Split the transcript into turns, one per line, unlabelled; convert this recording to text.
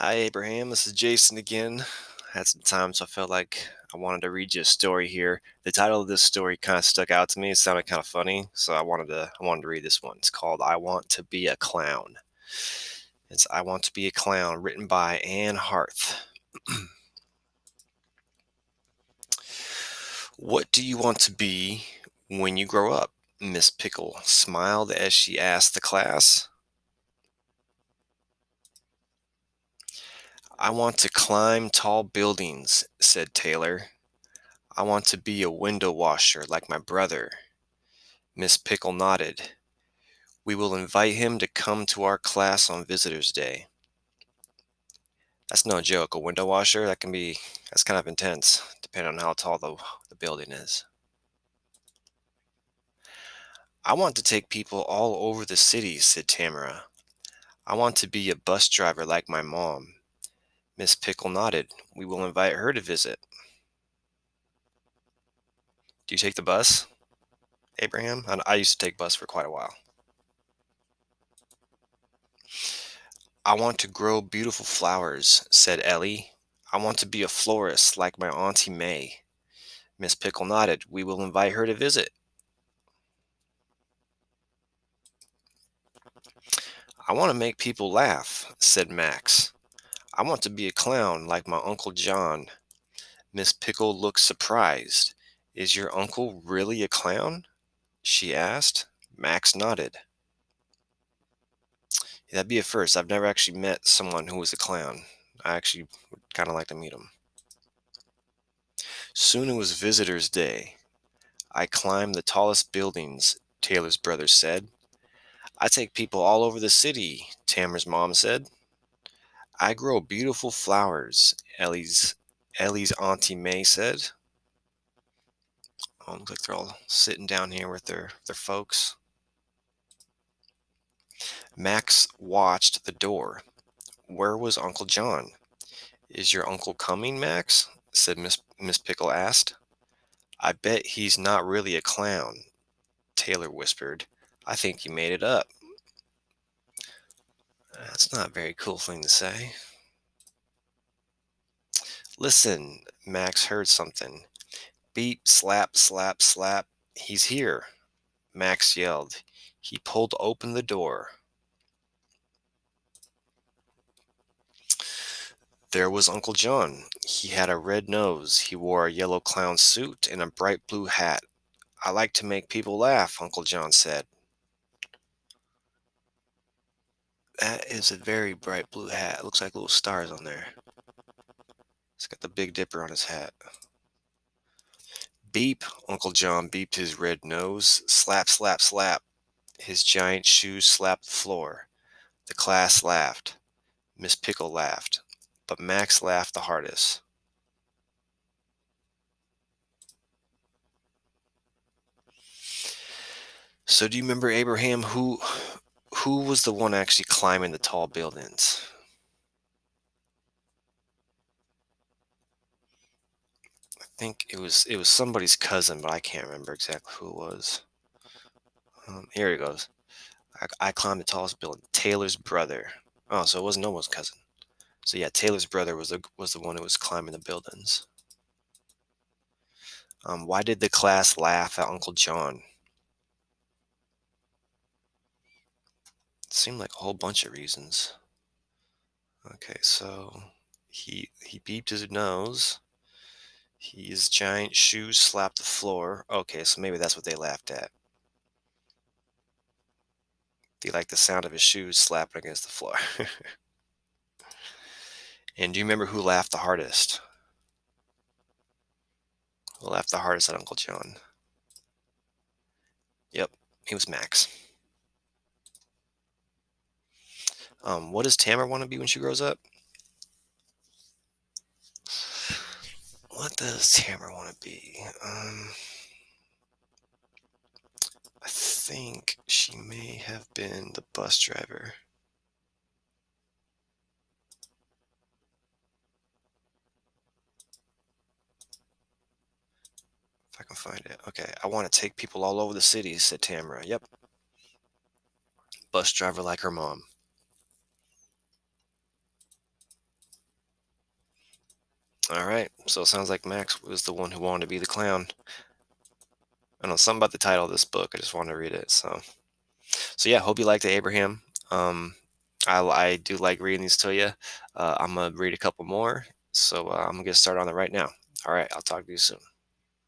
Hi, Abraham. This is Jason again. Had some time, so I felt like I wanted to read you a story here. The title of this story kind of stuck out to me. It sounded kind of funny, so I wanted to read this one. It's called "I Want to Be a Clown." It's "I Want to Be a Clown," written by Anne Harth. What do you want to be when you grow up? Miss Pickle smiled as she asked the class. "I want to climb tall buildings," said Taylor. "I want to be a window washer like my brother." Miss Pickle nodded. "We will invite him to come to our class on Visitors' Day." That's no joke. A window washer, that's kind of intense, depending on how tall the building is. "I want to take people all over the city," said Tamara. "I want to be a bus driver like my mom." Miss Pickle nodded. "We will invite her to visit." Do you take the bus, Abraham? I used to take bus for quite a while. "I want to grow beautiful flowers," said Ellie. "I want to be a florist like my Auntie May." Miss Pickle nodded. "We will invite her to visit." "I want to make people laugh," said Max. "I want to be a clown like my Uncle John." Miss Pickle looked surprised. "Is your uncle really a clown?" she asked. Max nodded. "That'd be a first. I've never actually met someone who was a clown. I actually would kind of like to meet him." Soon it was Visitors' Day. "I climb the tallest buildings," Taylor's brother said. "I take people all over the city," Tamara's mom said. "I grow beautiful flowers," Ellie's Auntie May said. Looks like they're all sitting down here with their folks. Max watched the door. Where was Uncle John? "Is your uncle coming, Max?" said Miss Pickle asked. "I bet he's not really a clown," Taylor whispered. "I think you made it up." That's not a very cool thing to say. "Listen," Max heard something. "Beep, slap, slap, slap. He's here," Max yelled. He pulled open the door. There was Uncle John. He had a red nose. He wore a yellow clown suit and a bright blue hat. "I like to make people laugh," Uncle John said. "That is a very bright blue hat. It looks like little stars on there. He's got the Big Dipper on his hat." Beep, Uncle John beeped his red nose. Slap, slap, slap. His giant shoes slapped the floor. The class laughed. Miss Pickle laughed. But Max laughed the hardest. So do you remember, Abraham, who was the one actually climbing the tall buildings? I think it was somebody's cousin, but I can't remember exactly who it was. Here it goes. I climbed the tallest building. Taylor's brother. Oh, so it wasn't no one's cousin. So yeah, Taylor's brother was the one who was climbing the buildings. Why did the class laugh at Uncle John? It seemed like a whole bunch of reasons. Okay, so he beeped his nose. His giant shoes slapped the floor. Okay, so maybe that's what they laughed at. They liked the sound of his shoes slapping against the floor. And do you remember who laughed the hardest? Who laughed the hardest at Uncle John? Yep, it was Max. What does Tamara want to be when she grows up? What does Tamara want to be? I think she may have been the bus driver. If I can find it. Okay, "I want to take people all over the city," said Tamara. Yep, bus driver like her mom. All right. So it sounds like Max was the one who wanted to be the clown. I don't know something about the title of this book. I just wanted to read it. So yeah. Hope you liked it, Abraham. Um, I do like reading these to you. I'm gonna read a couple more. So I'm gonna get started on it right now. All right. I'll talk to you soon.